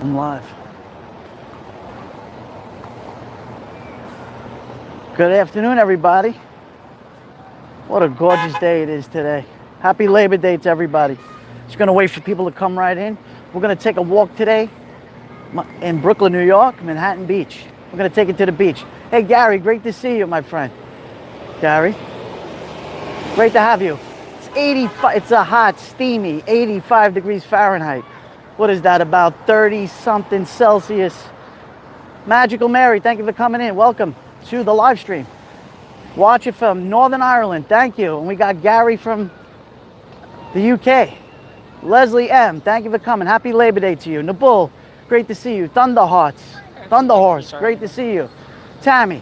I'm live. Good afternoon, everybody. What a gorgeous day it is today. Happy Labor Day to everybody. Just gonna wait for people to come right in. We're gonna take a walk today in Brooklyn, New York, Manhattan Beach. We're gonna take it to the beach. Hey, Gary, great to see you, my friend. Gary, great to have you. It's 85, it's a hot, steamy 85 degrees Fahrenheit. What is that, about 30 something Celsius? Magical Mary, thank you for coming in. Welcome to the live stream. Watch it from Northern Ireland, thank you. And we got Gary from the UK. Leslie M, thank you for coming. Happy Labor Day to you. Nabul, great to see you. Thunderhorse, great to see you. Tammy,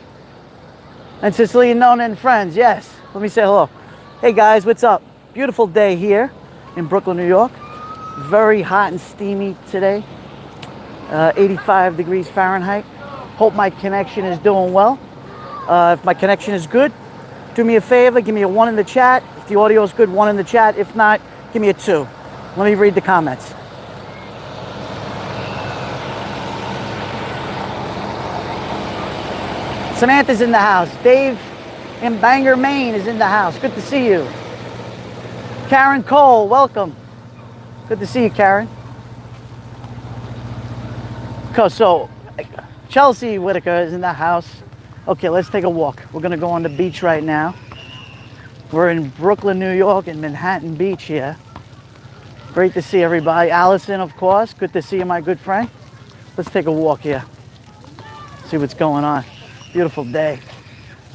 and Sicilian Nona and friends, yes. Let me say hello. Hey guys, what's up? Beautiful day here in Brooklyn, New York. Very hot and steamy today. 85 degrees Fahrenheit. Hope my connection is doing well. If my connection is good, do me a favor, give me a 1 in the chat. If the audio is good, 1 in the chat. If not, give me a 2. Let me read the comments. Samantha's in the house. Dave in Bangor, Maine is in the house. Good to see you. Karen Cole, welcome. Good to see you, Karen. So, Chelsea Whitaker is in the house. Okay, let's take a walk. We're gonna go on the beach right now. We're in Brooklyn, New York, in Manhattan Beach here. Great to see everybody. Allison, of course. Good to see you, my good friend. Let's take a walk here. See what's going on. Beautiful day.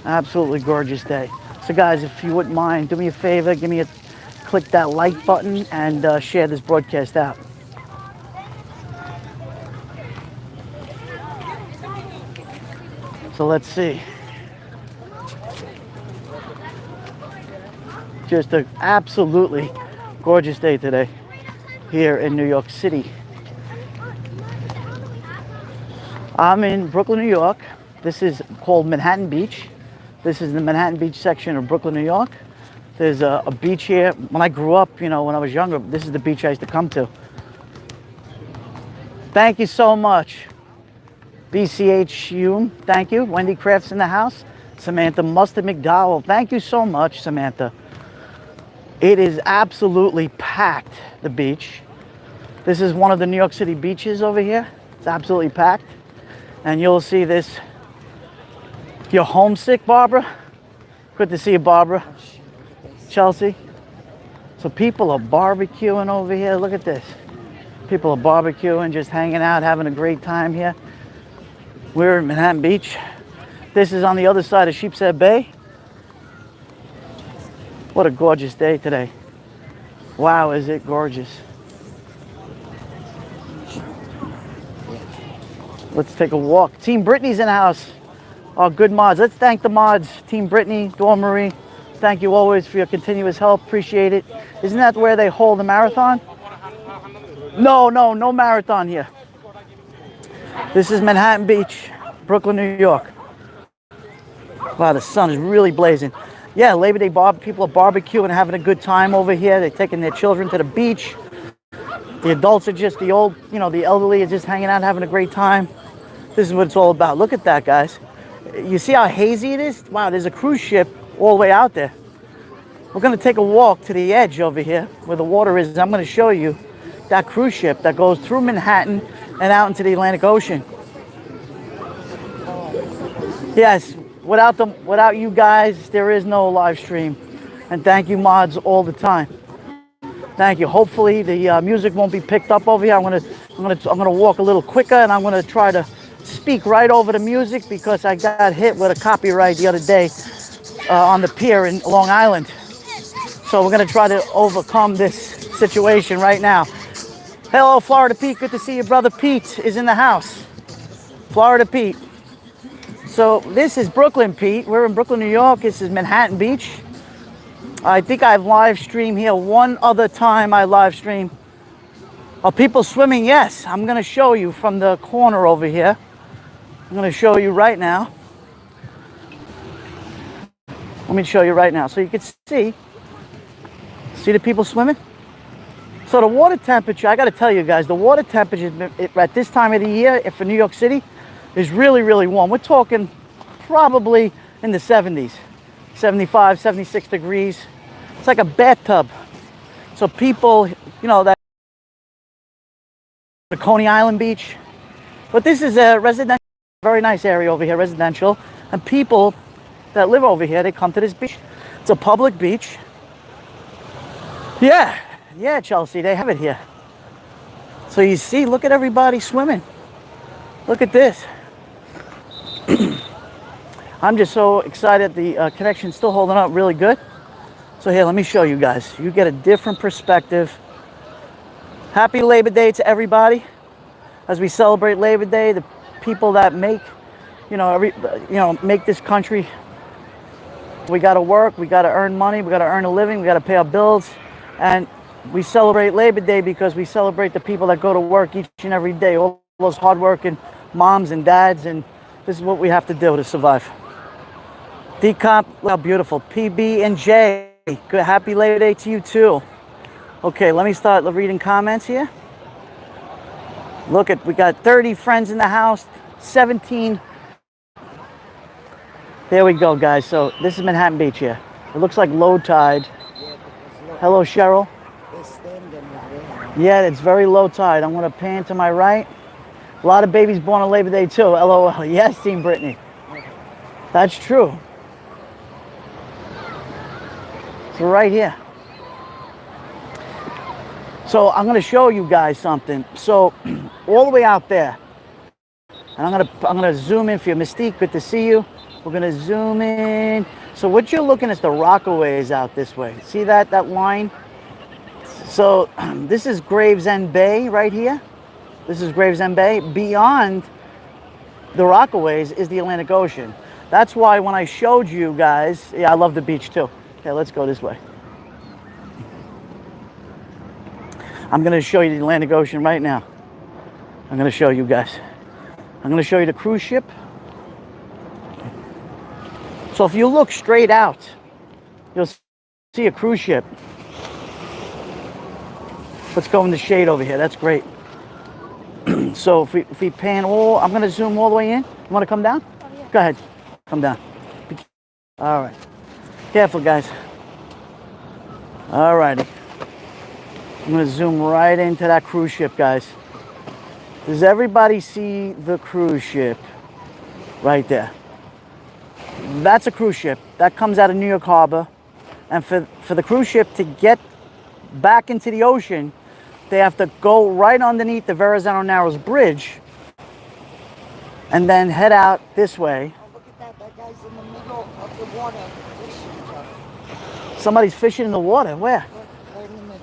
Absolutely gorgeous day. So guys, if you wouldn't mind, do me a favor, click that like button and share this broadcast out. So let's see. Just an absolutely gorgeous day today here in New York City. I'm in Brooklyn, New York. This is called Manhattan Beach. This is the Manhattan Beach section of Brooklyn, New York. There's a beach here. When I grew up, when I was younger, this is the beach I used to come to. Thank you so much. BCHU, thank you. Wendy Crafts in the house. Samantha Mustard McDowell, thank you so much, Samantha. It is absolutely packed, the beach. This is one of the New York City beaches over here. It's absolutely packed. And you'll see this. You're homesick, Barbara? Good to see you, Barbara. Chelsea. So people are barbecuing over here. Look at this. People are barbecuing, just hanging out, having a great time here. We're in Manhattan Beach. This is on the other side of Sheepshead Bay. What a gorgeous day today. Wow, is it gorgeous. Let's take a walk. Team Brittany's in the house. Our good mods. Let's thank the mods. Team Brittany, Dawn Marie. Thank you always for your continuous help. Appreciate it. Isn't that where they hold the marathon? No marathon here. This is Manhattan Beach, Brooklyn, New York. Wow, the sun is really blazing. Yeah, Labor Day people are barbecuing and having a good time over here. They're taking their children to the beach. The adults are just the elderly are just hanging out, having a great time. This is what it's all about. Look at that, guys. You see how hazy it is? Wow, there's a cruise ship all the way out there. We're going to take a walk to the edge over here where the water is. I'm going to show you that cruise ship that goes through Manhattan and out into the Atlantic Ocean. Yes, without you guys, there is no live stream. And thank you, mods, all the time. Thank you. Hopefully the music won't be picked up over here. I'm gonna walk a little quicker, and I'm gonna try to speak right over the music because I got hit with a copyright the other day on the pier in Long Island. So we're gonna try to overcome this situation right now. Hello, Florida Pete. Good to see you, brother. Pete is in the house. Florida Pete. So this is Brooklyn, Pete. We're in Brooklyn, New York. This is Manhattan Beach. I think I've live streamed here one other time. I live stream. Are people swimming? Yes. I'm going to show you from the corner over here. I'm going to show you right now. Let me show you right now so you can see. See the people swimming? So the water temperature, I got to tell you guys, the water temperature at this time of the year for New York City is really, really warm. We're talking probably in the 70s, 75, 76 degrees. It's like a bathtub. So people, you know, that the Coney Island beach. But this is a residential, very nice area over here, residential. And people that live over here, they come to this beach. It's a public beach. Yeah, Chelsea, they have it here. So you see, look at everybody swimming. Look at this. I'm just so excited. The connection's still holding up really good. So here, let me show you guys. You get a different perspective. Happy Labor Day to everybody. As we celebrate Labor Day, the people that make, make this country. We got to work, we got to earn money, we got to earn a living, we got to pay our bills. And we celebrate Labor Day because we celebrate the people that go to work each and every day, all those hardworking moms and dads, and this is what we have to do to survive. Decomp, look how beautiful. PB and J, good, happy Labor Day to you too. Okay, let me start reading comments here. Look we got 30 friends in the house, 17. There we go, guys. So this is Manhattan Beach here. It looks like low tide. Hello, Cheryl. Yeah, it's very low tide. I'm going to pan to my right. A lot of babies born on Labor Day too. LOL. Yes, Team Brittany. That's true. So right here. So I'm going to show you guys something. So all the way out there, and I'm going to zoom in for you. Mystique, good to see you. We're going to zoom in. So what you're looking at is the Rockaways out this way. See that line? So this is Gravesend Bay right here. This is Gravesend Bay. Beyond the Rockaways is the Atlantic Ocean. That's why when I showed you guys, yeah, I love the beach too. Okay, let's go this way. I'm going to show you the Atlantic Ocean right now. I'm going to show you guys. I'm going to show you the cruise ship. So if you look straight out, you'll see a cruise ship. Let's go in the shade over here. That's great. So if we pan I'm going to zoom all the way in. You want to come down? Oh, yeah. Go ahead. Come down. All right. Careful, guys. All righty. I'm going to zoom right into that cruise ship, guys. Does everybody see the cruise ship right there? That's a cruise ship. That comes out of New York Harbor. And for the cruise ship to get back into the ocean, they have to go right underneath the Verrazano Narrows Bridge and then head out this way. Oh, look at that. That guy's in the middle of the water fishing, Joe. Somebody's fishing in the water. Where? Look, right in the...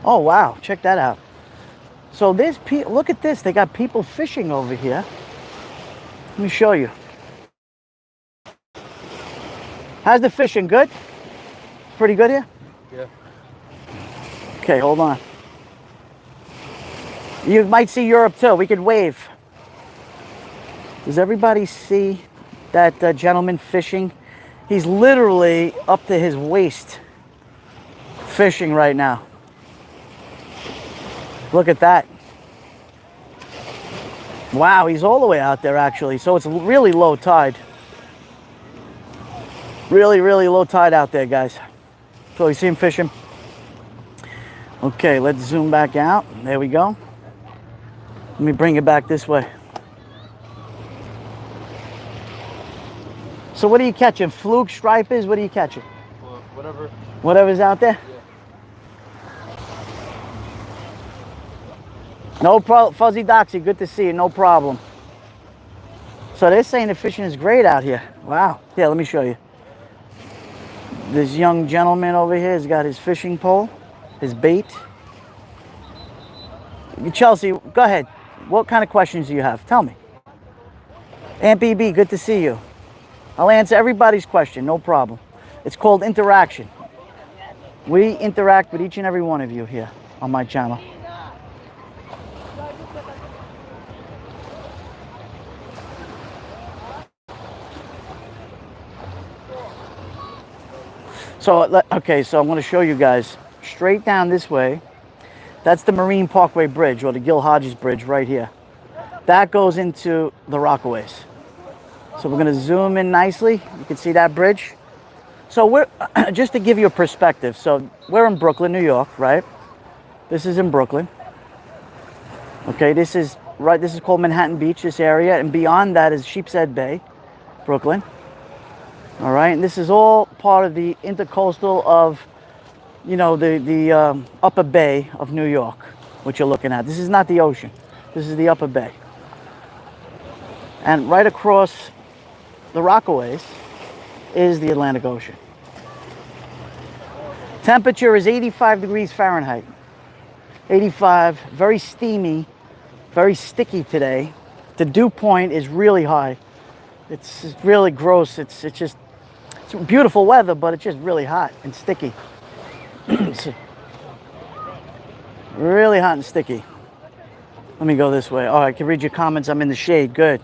Oh, wow. Check that out. So there's look at this. They got people fishing over here. Let me show you. How's the fishing? Good? Pretty good here? Yeah. Okay, hold on. You might see Europe too. We could wave. Does everybody see that gentleman fishing? He's literally up to his waist fishing right now. Look at that. Wow, he's all the way out there actually. So it's really low tide. Really, really low tide out there, guys. So you see him fishing. Okay, let's zoom back out. There we go. Let me bring it back this way. So what are you catching? Fluke, stripers? What are you catching? Whatever. Whatever's out there? Yeah. No problem. Fuzzy Doxy, good to see you. No problem. So they're saying the fishing is great out here. Wow. Yeah, let me show you. This young gentleman over here has got his fishing pole, his bait. Chelsea, go ahead. What kind of questions do you have? Tell me. Aunt BB, good to see you. I'll answer everybody's question, no problem. It's called interaction. We interact with each and every one of you here on my channel. So, okay, so I'm going to show you guys. straight down this way. That's the Marine Parkway Bridge, or the Gil Hodges Bridge right here. That goes into the Rockaways. So we're going to zoom in nicely. You can see that bridge. So we're, just to give you a perspective, so we're in Brooklyn, New York, right? This is in Brooklyn. Okay, this is called Manhattan Beach, this area, and beyond that is Sheepshead Bay, Brooklyn. All right, and this is all part of the intercoastal of, you know, the upper bay of New York, which you're looking at. This is not the ocean. This is the upper bay. And right across the Rockaways is the Atlantic Ocean. Temperature is 85 degrees Fahrenheit. 85, very steamy, very sticky today. The dew point is really high. It's really gross. It's beautiful weather, but it's just really hot and sticky. It's really hot and sticky. Let me go this way. Oh, I can read your comments. I'm in the shade. Good.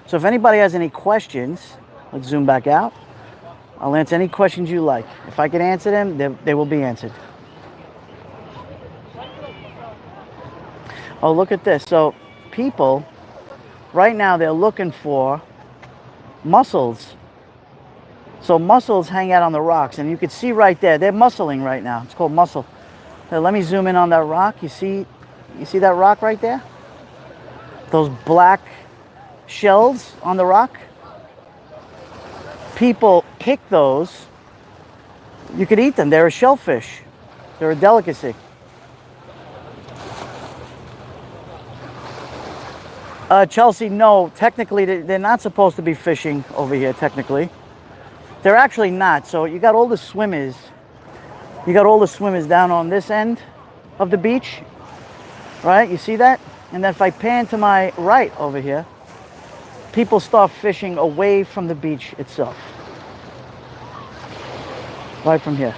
So if anybody has any questions, let's zoom back out. I'll answer any questions you like. If I can answer them, they will be answered. Oh, look at this. So people, right now, they're looking for mussels. So mussels hang out on the rocks, and you can see right there, they're mussling right now. It's called mussel. Now, let me zoom in on that rock. You see that rock right there? Those black shells on the rock? People pick those. You could eat them. They're a shellfish. They're a delicacy. Chelsea, no, technically they're not supposed to be fishing over here, technically. They're actually not. So you got all the swimmers. You got all the swimmers down on this end of the beach, right? You see that? And then if I pan to my right over here, people start fishing away from the beach itself. Right from here.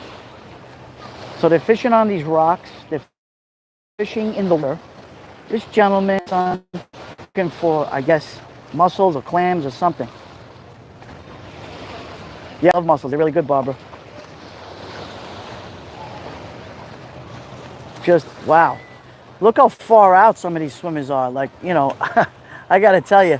So they're fishing on these rocks. They're fishing in the water. This gentleman is looking for, I guess, mussels or clams or something. Yeah, I love mussels. They're really good, Barbara. Just, wow. Look how far out some of these swimmers are. Like, you know, I got to tell you,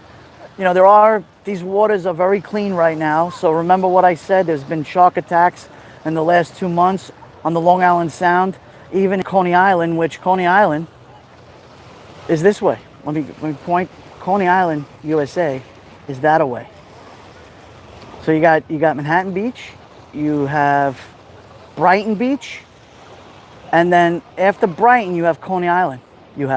you know, these waters are very clean right now. So remember what I said, there's been shark attacks in the last 2 months on the Long Island Sound, even Coney Island, which Coney Island is this way. Let me point. Coney Island, USA, is that away. So you got Manhattan Beach, you have Brighton Beach, and then after Brighton, you have Coney Island. You're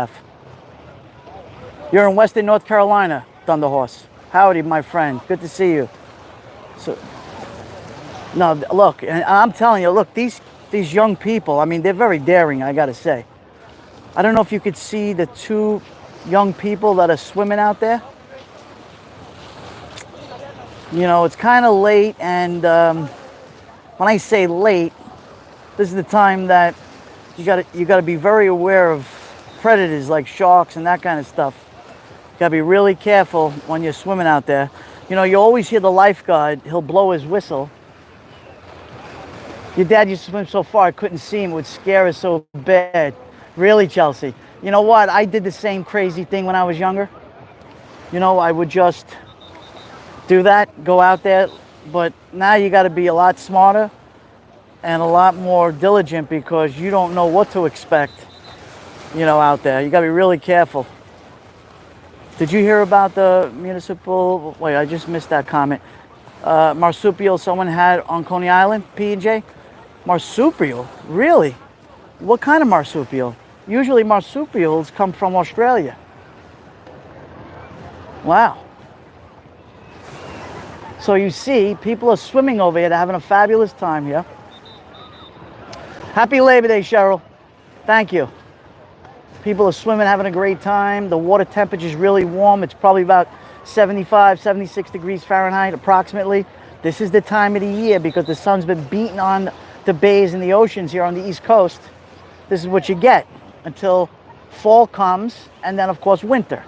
in Western North Carolina, Thunder Horse. Howdy, my friend. Good to see you. So, no, look, and I'm telling you, look, these young people, I mean, they're very daring, I gotta say. I don't know if you could see the two young people that are swimming out there. You know, it's kind of late, and when I say late, this is the time that you gotta be very aware of predators like sharks and that kind of stuff. You gotta be really careful when you're swimming out there. You know, you always hear the lifeguard, he'll blow his whistle. Your dad used to swim so far I couldn't see him, it would scare us so bad. Really, Chelsea? You know what? I did the same crazy thing when I was younger. You know, I would just do that, go out there, but now you got to be a lot smarter and a lot more diligent because you don't know what to expect, you know, out there. You got to be really careful. Did you hear about the municipal, wait, I just missed that comment. Marsupial someone had on Coney Island, P&J? Marsupial? Really? What kind of marsupial? Usually marsupials come from Australia. Wow. So you see, people are swimming over here. They're having a fabulous time here. Happy Labor Day, Cheryl. Thank you. People are swimming, having a great time. The water temperature is really warm. It's probably about 75, 76 degrees Fahrenheit approximately. This is the time of the year because the sun's been beating on the bays and the oceans here on the East Coast. This is what you get until fall comes and then, of course, winter.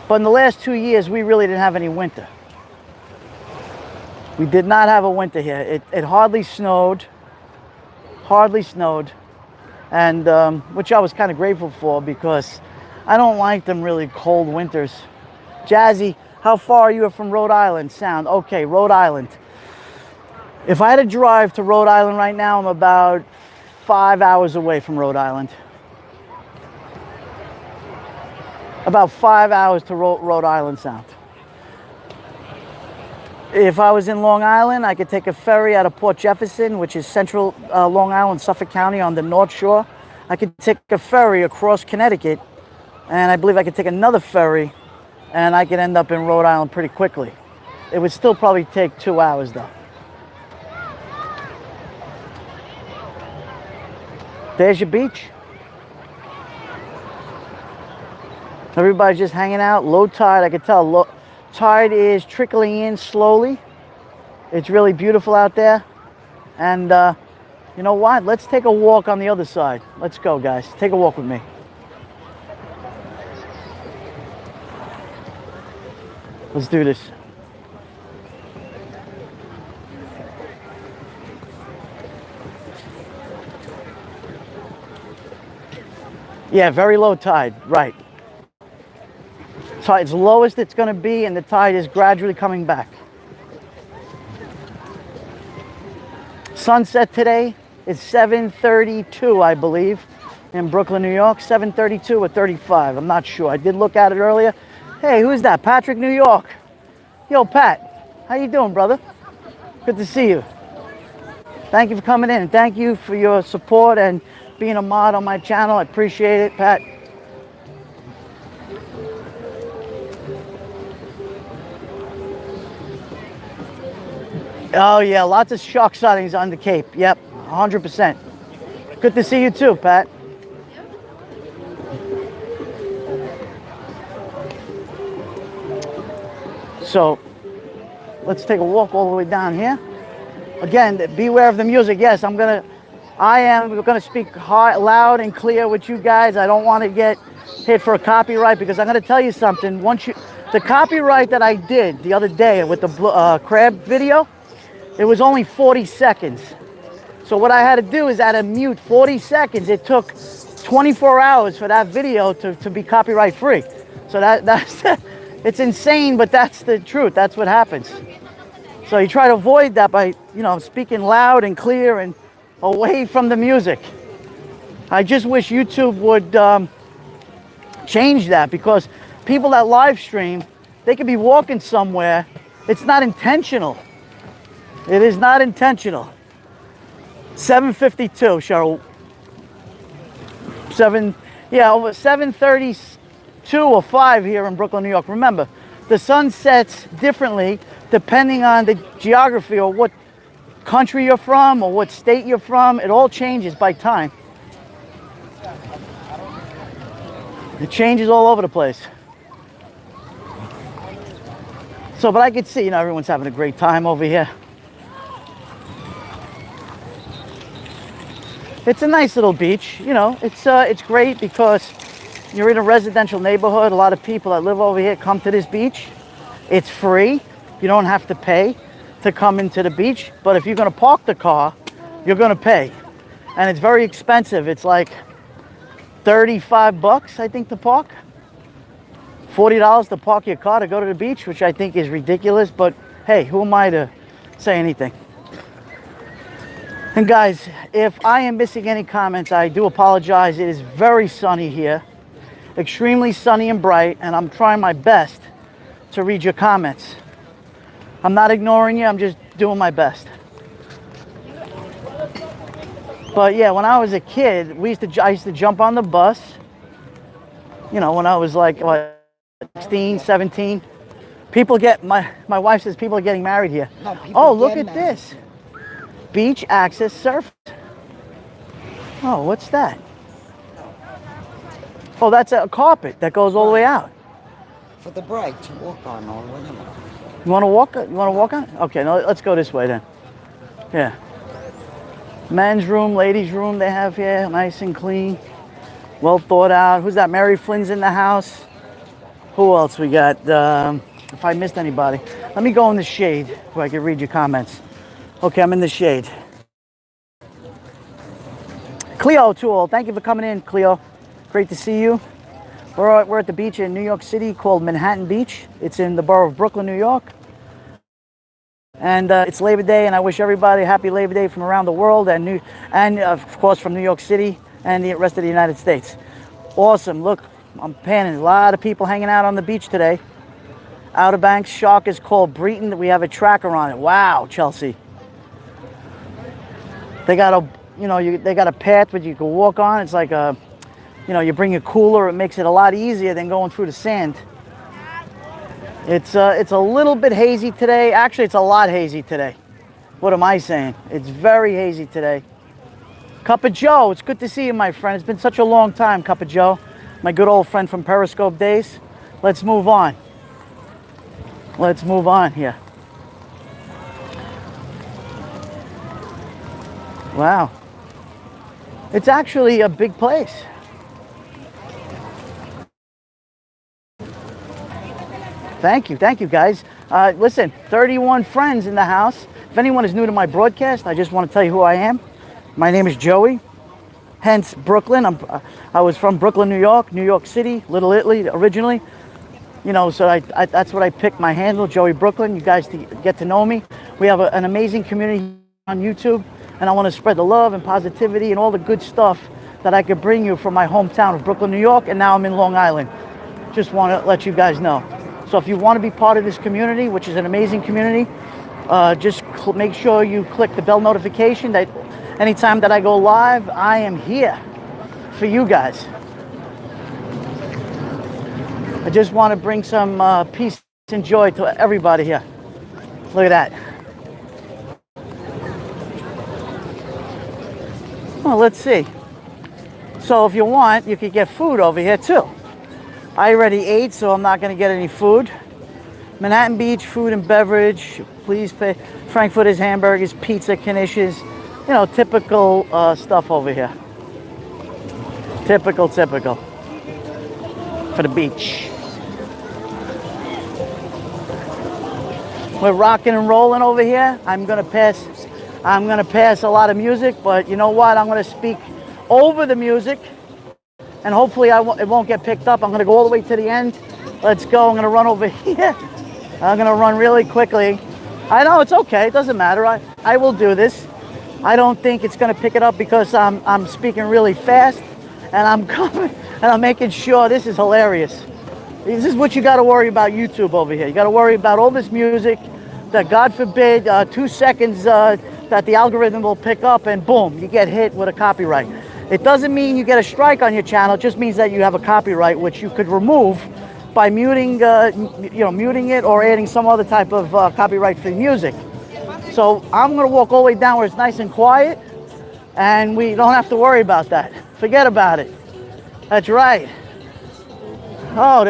But in the last 2 years, we really didn't have any winter. We did not have a winter here. It hardly snowed. hardly snowed, and which I was kind of grateful for because I don't like them really cold winters. Jazzy, how far are you from Rhode Island? Sound. Okay, Rhode Island. If I had to drive to Rhode Island right now, I'm about 5 hours away from Rhode Island. About 5 hours to Rhode Island Sound. If I was in Long Island, I could take a ferry out of Port Jefferson, which is central Long Island, Suffolk County on the North Shore. I could take a ferry across Connecticut, and I believe I could take another ferry, and I could end up in Rhode Island pretty quickly. It would still probably take 2 hours though. There's your beach. Everybody's just hanging out. Low tide, I could tell. Tide is trickling in slowly. It's really beautiful out there. And you know what? Let's take a walk on the other side. Let's go, guys. Take a walk with me. Let's do this. Yeah, very low tide, right. Tide's lowest it's going to be, and the tide is gradually coming back. Sunset today is 7:32, I believe, in Brooklyn, New York. 7:32 or 35, I'm not sure. I did look at it earlier. Hey, who's that? Patrick, New York. Yo, Pat, how you doing, brother? Good to see you. Thank you for coming in. Thank you for your support and being a mod on my channel. I appreciate it, Pat. Oh yeah, lots of shark sightings on the Cape. Yep, 100%. Good to see you too, Pat. So, let's take a walk all the way down here. Again, beware of the music. Yes, we're gonna speak high, loud and clear with you guys. I don't want to get hit for a copyright because I'm gonna tell you something. The copyright that I did the other day with the crab video, it was only 40 seconds. So what I had to do is I had to mute 40 seconds. It took 24 hours for that video to be copyright free. So that's it's insane, but that's the truth. That's what happens. So you try to avoid that by, speaking loud and clear and away from the music. I just wish YouTube would change that, because people that live stream, they could be walking somewhere. It's not intentional. It is not intentional. 7:52, Cheryl. Over 7:32 or 5 here in Brooklyn, New York. Remember, the sun sets differently depending on the geography or what country you're from or what state you're from. It all changes by time. It changes all over the place. So, but I could see, everyone's having a great time over here. It's a nice little beach, it's great because you're in a residential neighborhood. A lot of people that live over here come to this beach. It's free. You don't have to pay to come into the beach. But if you're going to park the car, you're going to pay. And it's very expensive. It's like $35, I think, to park. $40 to park your car to go to the beach, which I think is ridiculous. But hey, who am I to say anything? And guys, if I am missing any comments, I do apologize. It is very sunny here. Extremely sunny and bright, and I'm trying my best to read your comments. I'm not ignoring you, I'm just doing my best. But yeah, when I was a kid, I used to jump on the bus, when I was like, 16, 17. My wife says people are getting married here. No, oh, look at this. Beach access surf. Oh, what's that? Oh, that's a carpet that goes all the way out. For the bride to walk on or whatever. You want to walk? On it? Okay, no, let's go this way then. Yeah. Men's room, ladies' room they have here, nice and clean, well thought out. Who's that? Mary Flynn's in the house. Who else we got? If I missed anybody, let me go in the shade where I can read your comments. Okay, I'm in the shade. Cleo Tool, thank you for coming in, Cleo. Great to see you. We're at the beach in New York City called Manhattan Beach. It's in the borough of Brooklyn, New York. And it's Labor Day, and I wish everybody a happy Labor Day from around the world, and of course from New York City and the rest of the United States. Awesome. Look, I'm panning. A lot of people hanging out on the beach today. Outer Banks shark is called Breton. We have a tracker on it. Wow, Chelsea. They got they got a path that you can walk on. It's like a, you bring a cooler. It makes it a lot easier than going through the sand. It's a little bit hazy today. Actually, it's a lot hazy today. What am I saying? It's very hazy today. Cup of Joe, it's good to see you, my friend. It's been such a long time, Cup of Joe. My good old friend from Periscope days. Let's move on. Let's move on here. Wow. It's actually a big place. Thank you guys. Listen, 31 friends in the house. If anyone is new to my broadcast, I just want to tell you who I am. My name is Joey, hence Brooklyn. I was from Brooklyn, New York City, Little Italy originally. So I that's what I picked my handle, Joeybklyn. You guys get to know me. We have an amazing community on YouTube, and I want to spread the love and positivity and all the good stuff that I could bring you from my hometown of Brooklyn, New York, and now I'm in Long Island. Just want to let you guys know. So if you want to be part of this community, which is an amazing community, just make sure you click the bell notification that anytime that I go live, I am here for you guys. I just want to bring some peace and joy to everybody here. Look at that. Well, let's see. So if you want, you could get food over here too. I already ate, so I'm not going to get any food. Manhattan Beach, food and beverage. Please pay. Frankfurters, hamburgers, pizza, knishes. Typical stuff over here. Typical. For the beach. We're rocking and rolling over here. I'm gonna pass a lot of music, but you know what? I'm gonna speak over the music, and hopefully it won't get picked up. I'm gonna go all the way to the end. Let's go. I'm gonna run over here. I'm gonna run really quickly. I know it's okay. It doesn't matter. I will do this. I don't think it's gonna pick it up because I'm speaking really fast, and I'm coming and I'm making sure this is hilarious. This is what you got to worry about YouTube over here. You got to worry about all this music that, God forbid, 2 seconds that the algorithm will pick up, and boom, you get hit with a copyright. It doesn't mean you get a strike on your channel. It just means that you have a copyright, which you could remove by muting it or adding some other type of copyright-free music. So I'm going to walk all the way down where it's nice and quiet, and we don't have to worry about that. Forget about it. That's right. Oh,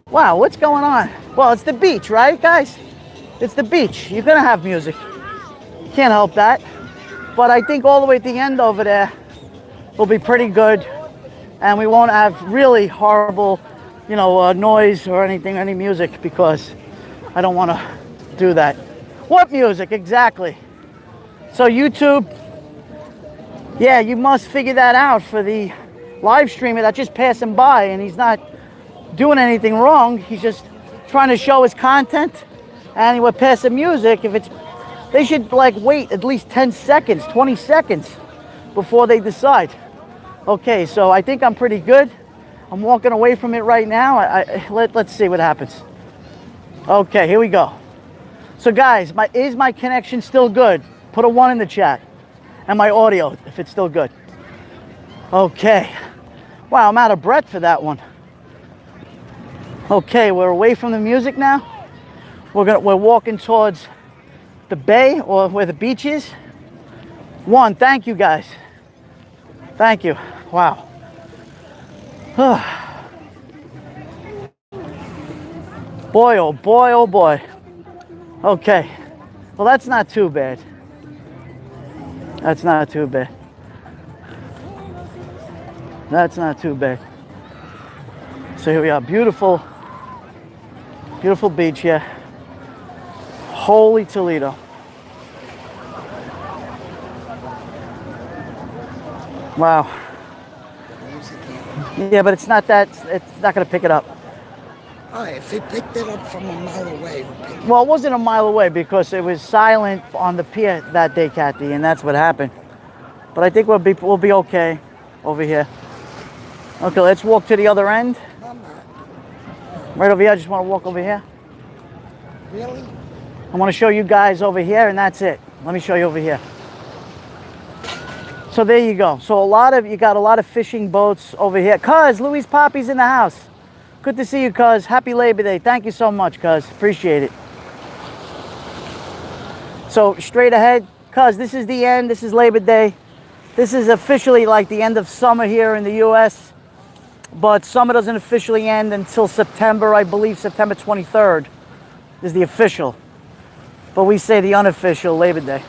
wow, what's going on? Well, it's the beach, right, guys? It's the beach. You're going to have music. Can't help that. But I think all the way at the end over there will be pretty good. And we won't have really horrible, noise or anything, any music, because I don't want to do that. What music? Exactly. So YouTube, yeah, you must figure that out for the live streamer that's just passing by, and he's not doing anything wrong. He's just trying to show his content, and he would pass the music. They should wait at least 10 seconds, 20 seconds before they decide. Okay, so I think I'm pretty good. I'm walking away from it right now. Let's see what happens. Okay, here we go. So guys, is my connection still good? Put a 1 in the chat. And my audio, if it's still good. Okay. Wow, I'm out of breath for that one. Okay, we're away from the music now. We're walking towards the bay, or where the beach is. 1, thank you guys. Thank you. Wow. Boy, oh boy, oh boy. Okay. Well, that's not too bad. That's not too bad. That's not too bad. So here we are. Beautiful, beautiful beach here. Holy Toledo. Wow. The music here. Yeah, but it's not that. It's not going to pick it up. Oh, if it picked it up from a mile away, it would pick it up. Well, it wasn't a mile away because it was silent on the pier that day, Kathy, and that's what happened. But I think we'll be okay over here. Okay, let's walk to the other end. I'm not. Right over here. I just want to walk over here. Really? I want to show you guys over here, and that's it. Let me show you over here. So there you go. So you got a lot of fishing boats over here. Cuz, Louise Poppy's in the house. Good to see you, Cuz. Happy Labor Day. Thank you so much, Cuz. Appreciate it. So straight ahead, Cuz, this is the end. This is Labor Day. This is officially like the end of summer here in the U.S. But summer doesn't officially end until September, I believe. September 23rd is the official. But we say the unofficial Labor Day.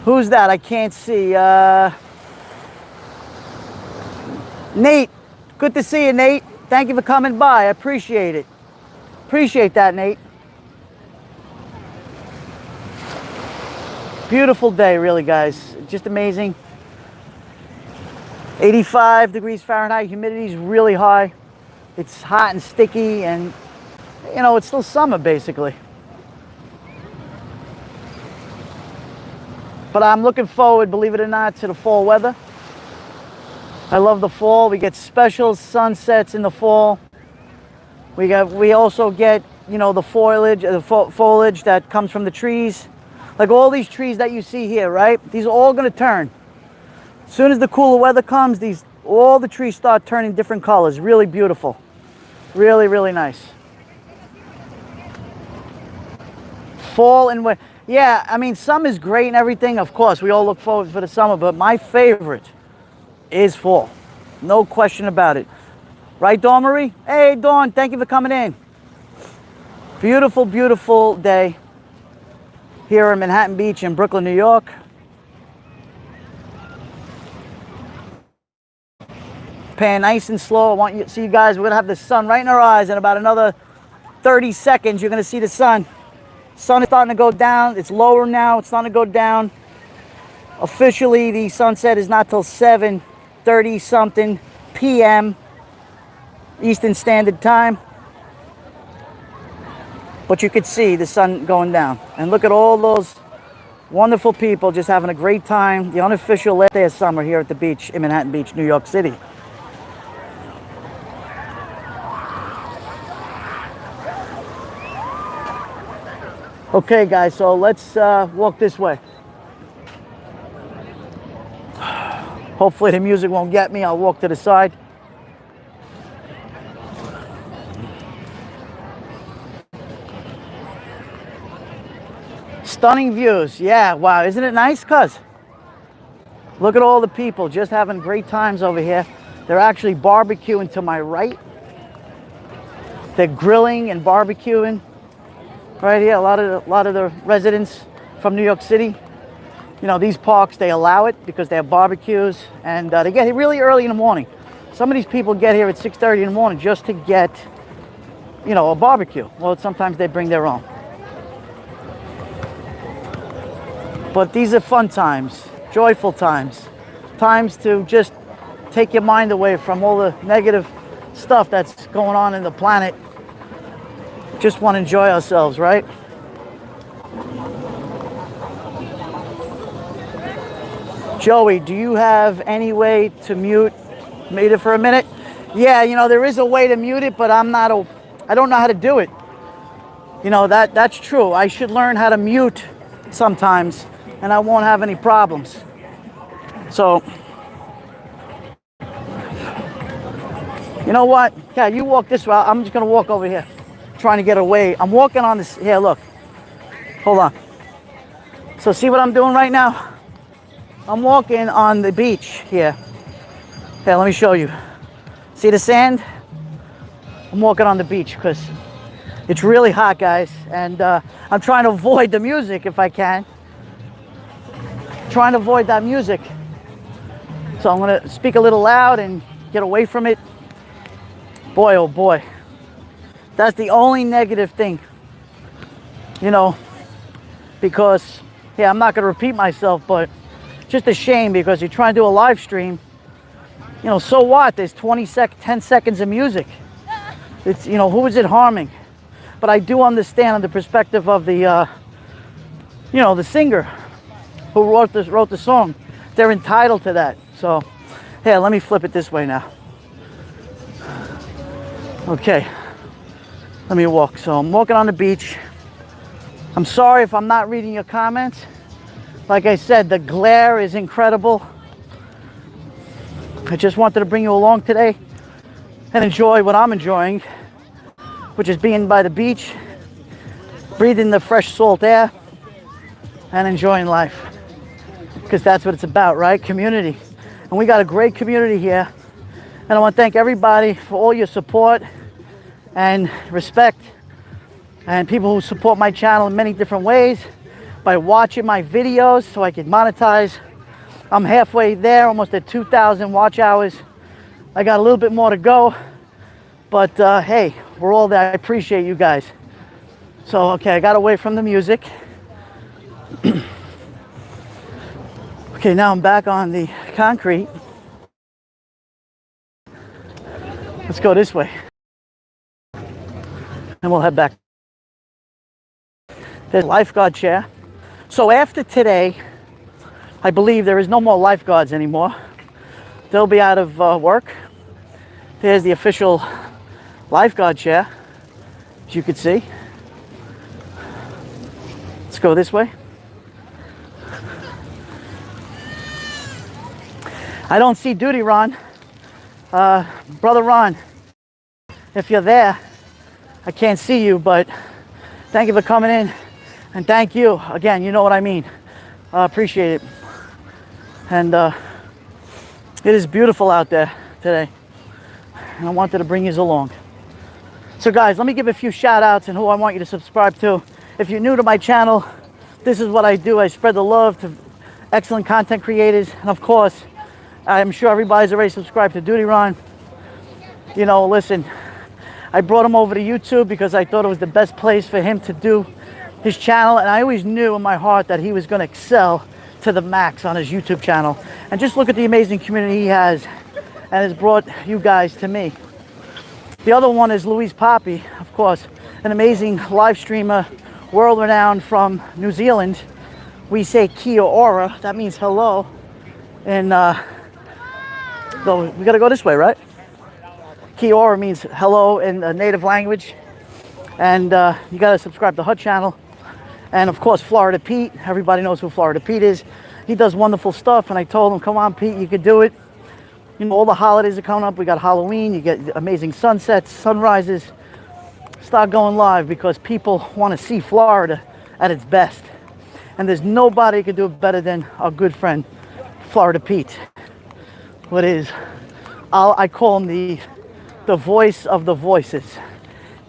Who's that? I can't see. Nate. Good to see you, Nate. Thank you for coming by. I appreciate it. Appreciate that, Nate. Beautiful day, really, guys. Just amazing. 85 degrees Fahrenheit. Humidity is really high. It's hot and sticky, and, you know, it's still summer, basically. But I'm looking forward, believe it or not, to the fall weather. I love the fall. We get special sunsets in the fall. We also get, you know, the foliage that comes from the trees. Like all these trees that you see here, right? These are all going to turn. As soon as the cooler weather comes, all the trees start turning different colors. Really beautiful. Really, really nice. Fall and winter. Yeah, I mean, summer is great and everything. Of course, we all look forward for the summer, but my favorite is fall. No question about it. Right, Dawn Marie? Hey, Dawn, thank you for coming in. Beautiful, beautiful day here in Manhattan Beach in Brooklyn, New York. Pan nice and slow. I want you to see you guys. We're going to have the sun right in our eyes in about another 30 seconds. You're going to see the sun. Sun is starting to go down. It's lower now. It's starting to go down. Officially, the sunset is not till 7:30 something p.m. Eastern Standard Time. But you could see the sun going down. And look at all those wonderful people just having a great time. The unofficial last day of summer here at the beach in Manhattan Beach, New York City. Okay, guys, so let's walk this way. Hopefully the music won't get me. I'll walk to the side. Stunning views. Yeah, wow. Isn't it nice, cuz? Look at all the people just having great times over here. They're actually barbecuing to my right. They're grilling and barbecuing. Right here, a lot of the residents from New York City, you know, these parks, they allow it because they have barbecues, and they get here really early in the morning. Some of these people get here at 6:30 in the morning just to get, you know, a barbecue. Well, sometimes they bring their own. But these are fun times, joyful times, times to just take your mind away from all the negative stuff that's going on in the planet. Just want to enjoy ourselves, right? Joey, do you have any way to mute it for a minute? Yeah, you know, there is a way to mute it, but I don't know how to do it. You know, that's true. I should learn how to mute sometimes, and I won't have any problems. So, you know what? Yeah, you walk this way. I'm just going to walk over here. Trying to get away. I'm walking on this. Here, look. Hold on. So see what I'm doing right now? I'm walking on the beach here. Here, let me show you. See the sand? I'm walking on the beach because it's really hot, guys. And I'm trying to avoid the music if I can. Trying to avoid that music. So I'm going to speak a little loud and get away from it. Boy, oh boy. That's the only negative thing, you know, because, yeah, I'm not going to repeat myself, but just a shame because you're trying to do a live stream. You know, so what? There's 10 seconds of music. It's, you know, who is it harming? But I do understand on the perspective of the, you know, the singer who wrote the song. They're entitled to that. So, here, let me flip it this way now. Okay, let me walk. So I'm walking on the beach. I'm sorry if I'm not reading your comments. Like I said, the glare is incredible. I just wanted to bring you along today and enjoy what I'm enjoying, which is being by the beach, breathing the fresh salt air, and enjoying life. Because that's what it's about, right? Community. And we got a great community here. And I want to thank everybody for all your support and respect, and people who support my channel in many different ways by watching my videos so I can monetize. I'm halfway there, almost at 2,000 watch hours. I got a little bit more to go, but hey, we're all there. I appreciate you guys. So, okay, I got away from the music. Okay, now I'm back on the concrete. Let's go this way. And we'll head back. There's a lifeguard chair. So after today, I believe there is no more lifeguards anymore. They'll be out of work. There's the official lifeguard chair, as you can see. Let's go this way. I don't see Duty Ron. Brother Ron, if you're there, I can't see you, but thank you for coming in. And thank you. Again, you know what I mean. I appreciate it. And it is beautiful out there today. And I wanted to bring you along. So guys, let me give a few shout outs and who I want you to subscribe to. If you're new to my channel, this is what I do. I spread the love to excellent content creators. And of course, I'm sure everybody's already subscribed to Duty Ron. You know, listen, I brought him over to YouTube because I thought it was the best place for him to do his channel. And I always knew in my heart that he was going to excel to the max on his YouTube channel. And just look at the amazing community he has and has brought you guys to me. The other one is Louise Poppy, of course, an amazing live streamer, world-renowned from New Zealand. We say kia ora, that means hello. And we gotta go this way, right? Kia ora means hello in the native language. And you gotta subscribe to her channel. And of course, Florida Pete. Everybody knows who Florida Pete is. He does wonderful stuff. And I told him, come on, Pete, you could do it. You know, all the holidays are coming up. We got Halloween. You get amazing sunsets, sunrises. Start going live because people want to see Florida at its best. And there's nobody who can do it better than our good friend, Florida Pete. What is? I call him the voice of the voices.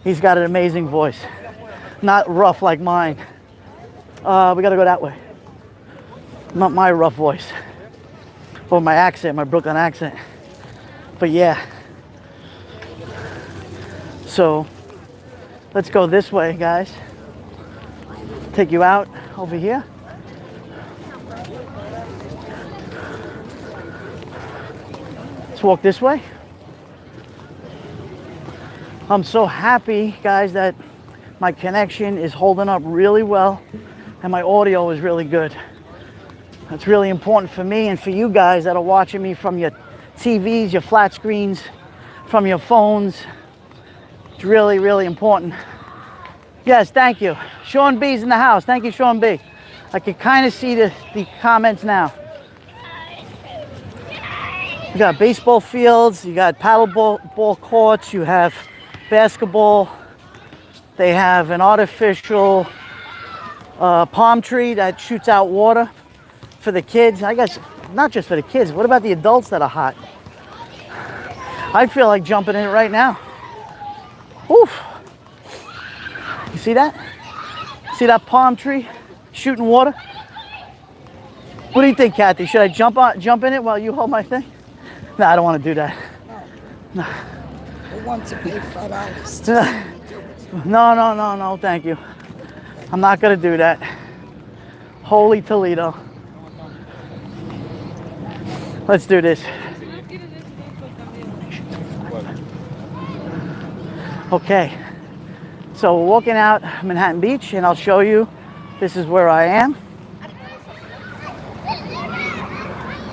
He's got an amazing voice. Not rough like mine. We gotta go that way. Not my rough voice. Or my accent, my Brooklyn accent. But yeah. So, let's go this way, guys. Take you out over here. Let's walk this way. I'm so happy, guys, that my connection is holding up really well and my audio is really good. That's really important for me and for you guys that are watching me from your TVs, your flat screens, from your phones. It's really, really important. Yes, thank you. Sean B's in the house. Thank you, Sean B. I can kind of see the comments now. You got baseball fields, you got paddle ball courts, you have basketball. They have an artificial palm tree that shoots out water for the kids. I guess not just for the kids. What about the adults that are hot? I feel like jumping in it right now. Oof. You see that? See that palm tree shooting water? What do you think, Kathy? Should I jump in it while you hold my thing? No, I don't want to do that. No. We want to pay $5. No, thank you. I'm not gonna do that. Holy Toledo. Let's do this. Okay. So we're walking out Manhattan Beach, and I'll show you. This is where I am.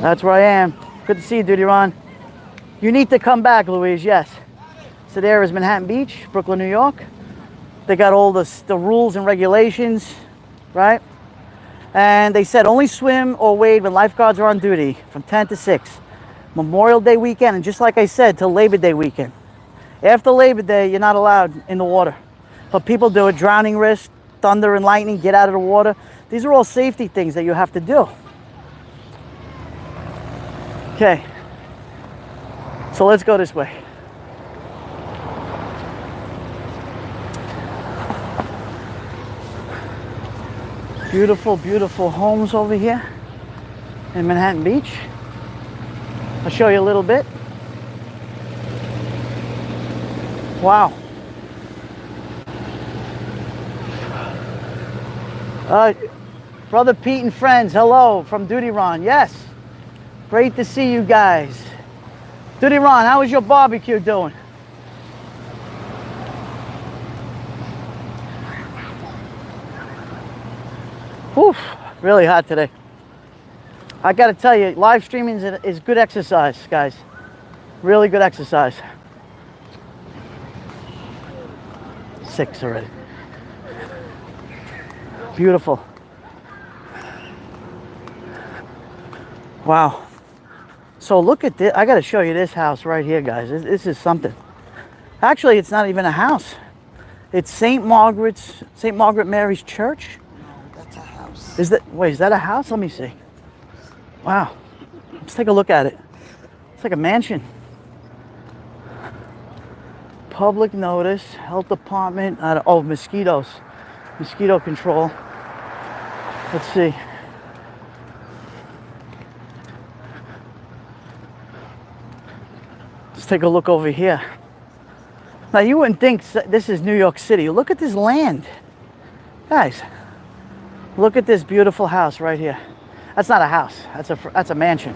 That's where I am. Good to see you, Duty Ron. You need to come back, Louise, yes. So there is Manhattan Beach, Brooklyn, New York. They got all the rules and regulations, right? And they said only swim or wade when lifeguards are on duty from 10 to 6. Memorial Day weekend, and just like I said, till Labor Day weekend. After Labor Day, you're not allowed in the water. But people do it. Drowning risk, thunder and lightning, get out of the water. These are all safety things that you have to do. Okay. So let's go this way. Beautiful, beautiful homes over here in Manhattan Beach. I'll show you a little bit. Wow. Brother Pete and friends, hello from Duty Ron. Yes. Great to see you guys. Duty Ron, how is your barbecue doing? Whew, really hot today. I gotta tell you, live streaming is good exercise, guys. Really good exercise. 6 already. Beautiful. Wow. So look at this. I gotta show you this house right here, guys. This is something. Actually, it's not even a house. It's St. Margaret Mary's Church. No, that's a house. Is that a house? Let me see. Wow. Let's take a look at it. It's like a mansion. Public notice, health department. Oh, mosquitoes. Mosquito control. Let's see. Let's take a look over here. Now you wouldn't think this is New York City. Look at this land. Guys, look at this beautiful house right here. That's not a house. That's a mansion.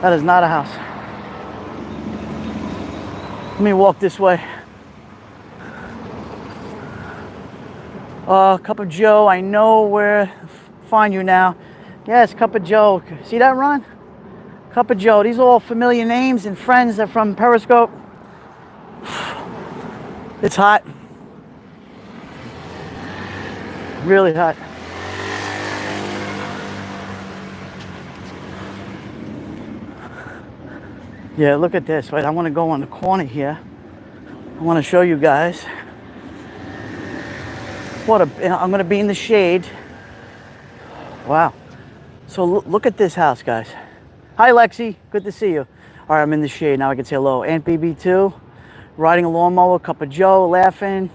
That is not a house. Let me walk this way. Cup of Joe. I know where to find you now. Yes, Cup of Joe. See that, Ron? Cup of Joe. These are all familiar names and friends that are from Periscope. It's hot. Really hot. Yeah, look at this. Wait, I want to go on the corner here. I want to show you guys. I'm going to be in the shade. Wow. So look at this house, guys. Hi, Lexi. Good to see you. All right, I'm in the shade. Now I can say hello. Aunt BB2, riding a lawnmower, Cup of Joe, laughing.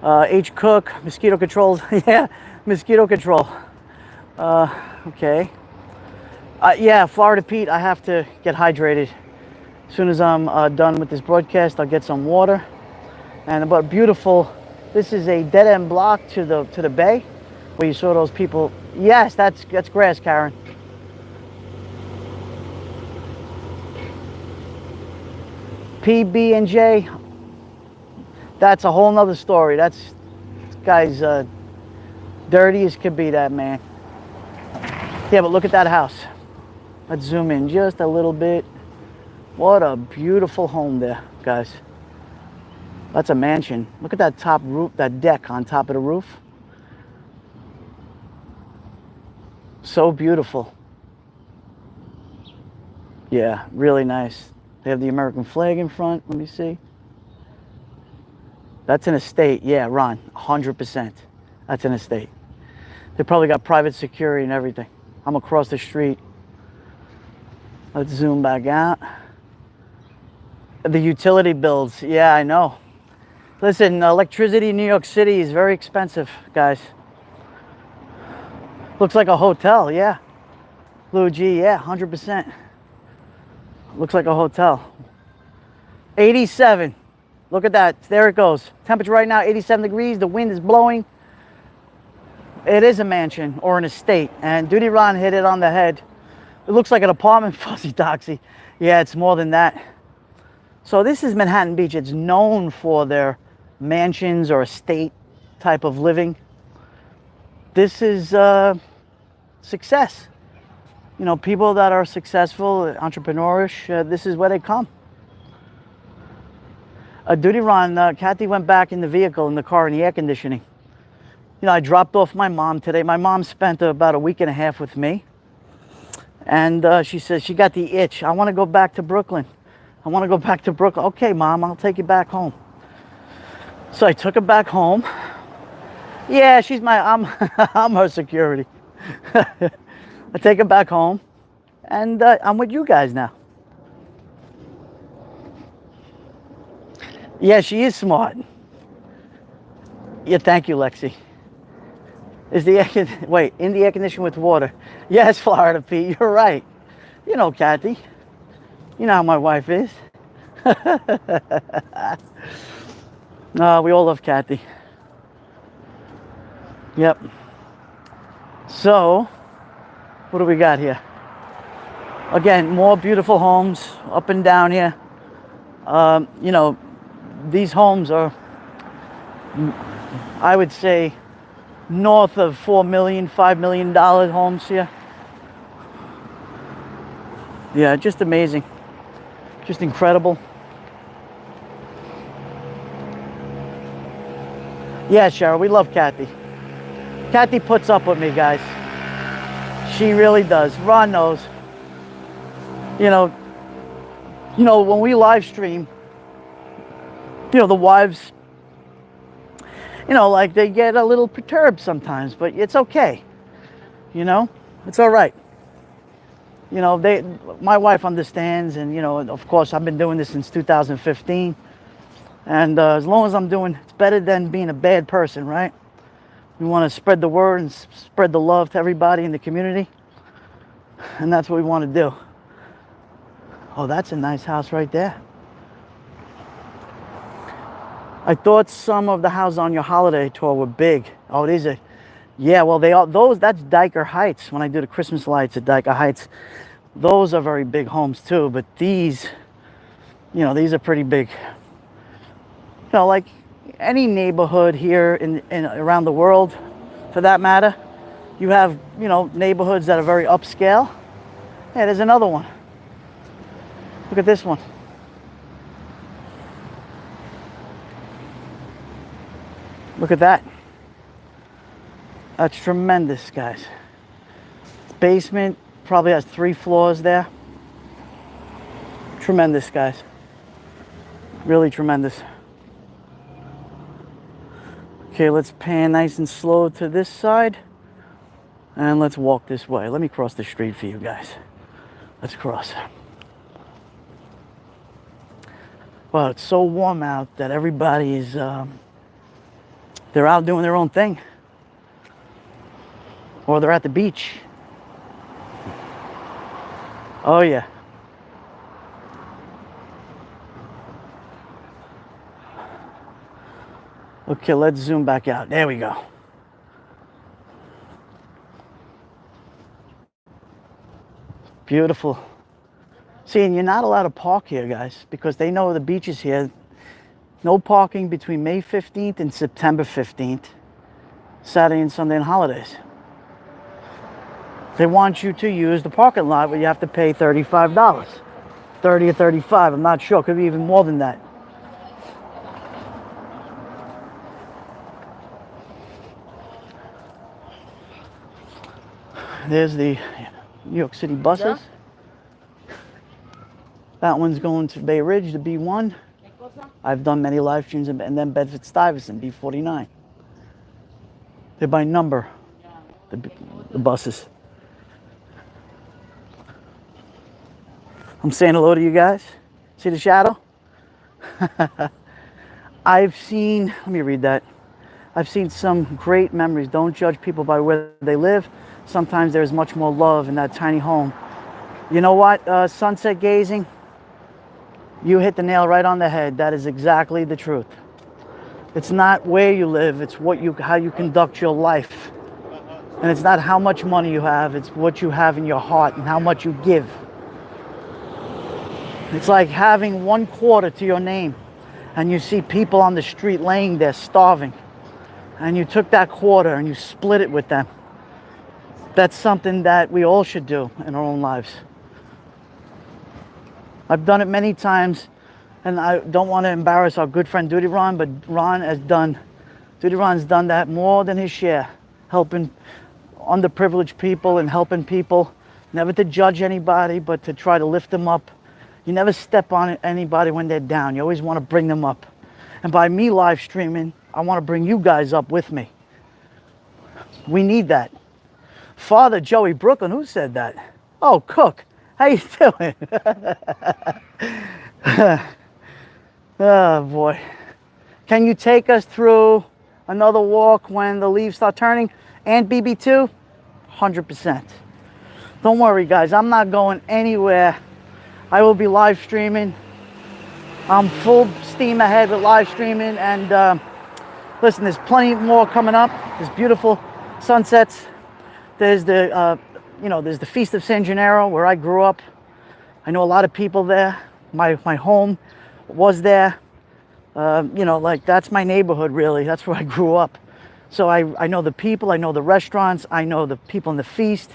H. Cook, mosquito controls. Yeah, mosquito control. Okay. Yeah, Florida Pete, I have to get hydrated. As soon as I'm done with this broadcast, I'll get some water. And but beautiful. This is a dead end block to the bay, where you saw those people. Yes, that's grass, Karen. PB&J. That's a whole nother story. This guy's dirty as could be, that man. Yeah, but look at that house. Let's zoom in just a little bit. What a beautiful home there, guys. That's a mansion. Look at that top roof, that deck on top of the roof. So beautiful. Yeah, really nice. They have the American flag in front. Let me see. That's an estate. Yeah, Ron, 100%. That's an estate. They probably got private security and everything. I'm across the street. Let's zoom back out. The utility bills. Yeah, I know. Listen, electricity in New York City is very expensive, guys. Looks like a hotel, yeah. Lou G, yeah, 100%. Looks like a hotel. 87. Look at that. There it goes. Temperature right now, 87 degrees. The wind is blowing. It is a mansion or an estate. And Duty Ron hit it on the head. It looks like an apartment, Fuzzy Doxy. Yeah, it's more than that. So this is Manhattan Beach. It's known for their mansions or estate type of living. This is success. You know, people that are successful, entrepreneurish, this is where they come. Duty Ron, Kathy went back in the vehicle, in the car, in the air conditioning. You know, I dropped off my mom today. My mom spent about a week and a half with me. And she says she got the itch. I want to go back to Brooklyn. I want to go back to Brooklyn. Okay, Mom, I'll take you back home. So I took her back home. Yeah, I'm I'm her security. I take her back home, and I'm with you guys now. Yeah, she is smart. Yeah, thank you, Lexi. Is the wait, in the air conditioner with water? Yes, Florida Pete, you're right. You know, Kathy. You know how my wife is. No, we all love Kathy. Yep. So, what do we got here? Again, more beautiful homes up and down here. You know, these homes are, I would say, north of $4 million, $5 million homes here. Yeah, just amazing. Just incredible. Yeah, Cheryl, we love Kathy. Kathy puts up with me, guys. She really does. Ron knows. You know, when we live stream, you know, the wives, you know, like they get a little perturbed sometimes, but it's okay. You know, it's all right. You know, my wife understands, and you know, of course, I've been doing this since 2015, and as long as I'm doing, it's better than being a bad person, right? We want to spread the word and spread the love to everybody in the community, and that's what we want to do. Oh, that's a nice house right there. I thought some of the houses on your holiday tour were big. Oh, these are, yeah, well, they are, that's Dyker Heights. When I do the Christmas lights at Dyker Heights, those are very big homes too, but these, you know, these are pretty big. You know, like any neighborhood here in around the world, for that matter, you have, you know, neighborhoods that are very upscale. Yeah, there's another one. Look at this one. Look at that. That's tremendous, guys. Basement probably has 3 floors there. Tremendous, guys. Really tremendous. Okay, let's pan nice and slow to this side. And let's walk this way. Let me cross the street for you guys. Let's cross. Well, it's so warm out that everybody is, they're out doing their own thing. Or they're at the beach. Oh, yeah. Okay, let's zoom back out. There we go. Beautiful. See, and you're not allowed to park here, guys, because they know the beach is here. No parking between May 15th and September 15th, Saturday and Sunday and holidays. They want you to use the parking lot, but you have to pay $35. 30 or 35, I'm not sure. Could be even more than that. There's the New York City buses. That one's going to Bay Ridge, the B1. I've done many live streams, and then Bedford-Stuyvesant, B49. They're by number, the buses. I'm saying hello to you guys. See the shadow? I've seen, let me read that. I've seen some great memories. Don't judge people by where they live. Sometimes there's much more love in that tiny home. You know what? Sunset gazing, you hit the nail right on the head. That is exactly the truth. It's not where you live, it's how you conduct your life. And it's not how much money you have, it's what you have in your heart and how much you give. It's like having 1/4 to your name and you see people on the street laying there starving. And you took that quarter and you split it with them. That's something that we all should do in our own lives. I've done it many times, and I don't want to embarrass our good friend Duty Ron, but Duty Ron's done that more than his share, helping underprivileged people and helping people, never to judge anybody, but to try to lift them up. You never step on anybody when they're down. You always want to bring them up. And by me live streaming, I want to bring you guys up with me. We need that. Father Joeybklyn, who said that? Oh, Cook, how you doing? Oh boy. Can you take us through another walk when the leaves start turning? And BB2? 100%. Don't worry guys, I'm not going anywhere. I will be live streaming. I'm full steam ahead with live streaming, and listen, there's plenty more coming up. There's beautiful sunsets. There's there's the Feast of San Gennaro where I grew up. I know a lot of people there. My home was there. Like that's my neighborhood really. That's where I grew up. So I know the people, I know the restaurants, I know the people in the feast.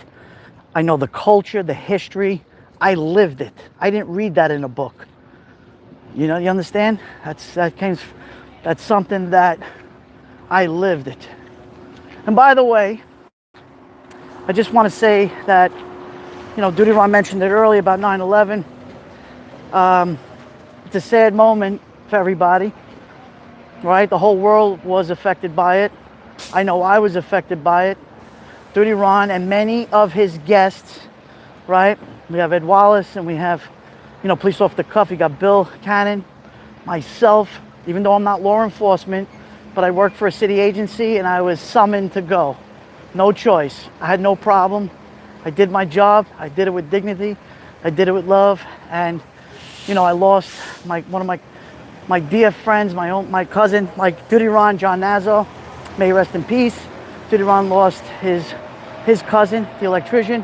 I know the culture, the history. I lived it. I didn't read that in a book. You understand? That's something that I lived it. And by the way, I just want to say that, Duty Ron mentioned it earlier about 9/11. It's a sad moment for everybody, right? The whole world was affected by it. I know I was affected by it. Duty Ron and many of his guests, right? We have Ed Wallace and we have, police off the cuff. You got Bill Cannon, myself, even though I'm not law enforcement, but I work for a city agency and I was summoned to go. No choice. I had no problem. I did my job. I did it with dignity. I did it with love. And, I lost one of my dear friends, my cousin, like Duty Ron, John Nazo, may he rest in peace. Duty Ron lost his cousin, the electrician.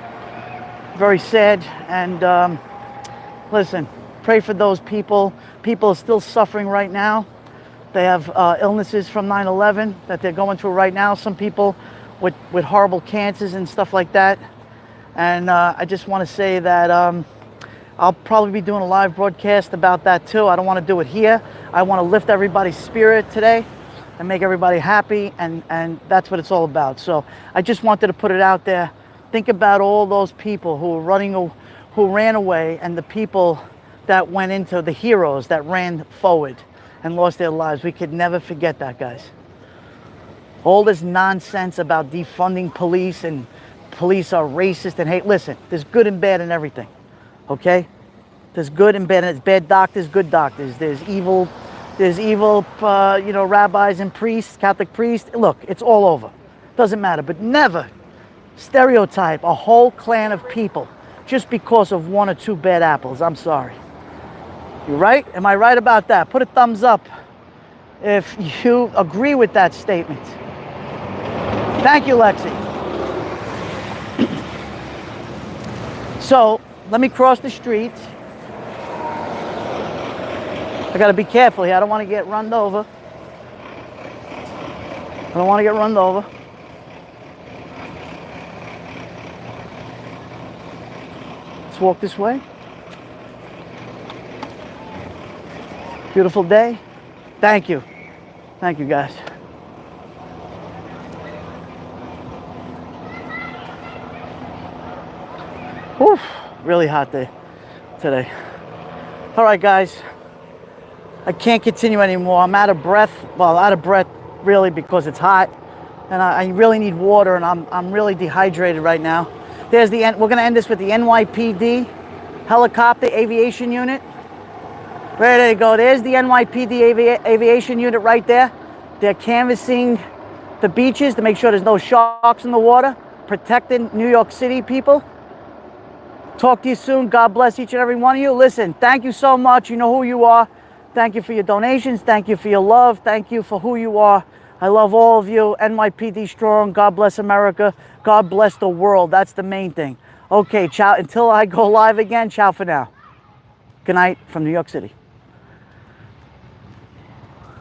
Very sad. And listen, pray for those people. People are still suffering right now. They have illnesses from 9/11 that they're going through right now. Some people with horrible cancers and stuff like that. And I just want to say that I'll probably be doing a live broadcast about that too. I don't want to do it here. I want to lift everybody's spirit today and make everybody happy, and that's what it's all about. So I just wanted to put it out there. Think about all those people who ran away, and the people that went into the heroes that ran forward and lost their lives. We could never forget that, guys. All this nonsense about defunding police and police are racist and hate. Listen, there's good and bad in everything, okay? There's good and bad. There's bad doctors, good doctors. There's evil, rabbis and priests, Catholic priests. Look, it's all over. Doesn't matter. But never stereotype a whole clan of people just because of one or two bad apples. I'm sorry. You right? Am I right about that? Put a thumbs up if you agree with that statement. Thank you, Lexi. So, let me cross the street. I gotta be careful here. I don't want to get run over. Let's walk this way. Beautiful day. Thank you. Thank you, guys. Whew, really hot day today. All right, guys. I can't continue anymore. I'm out of breath. Well, out of breath really because it's hot, and I really need water, and I'm really dehydrated right now. There's the end. We're gonna end this with the NYPD helicopter aviation unit. There you go. There's the NYPD aviation unit right there. They're canvassing the beaches to make sure there's no sharks in the water, protecting New York City people. Talk to you soon. God bless each and every one of you. Listen, thank you so much. You know who you are. Thank you for your donations. Thank you for your love. Thank you for who you are. I love all of you. NYPD strong. God bless America. God bless the world. That's the main thing. Okay, ciao. Until I go live again, ciao for now. Good night from New York City.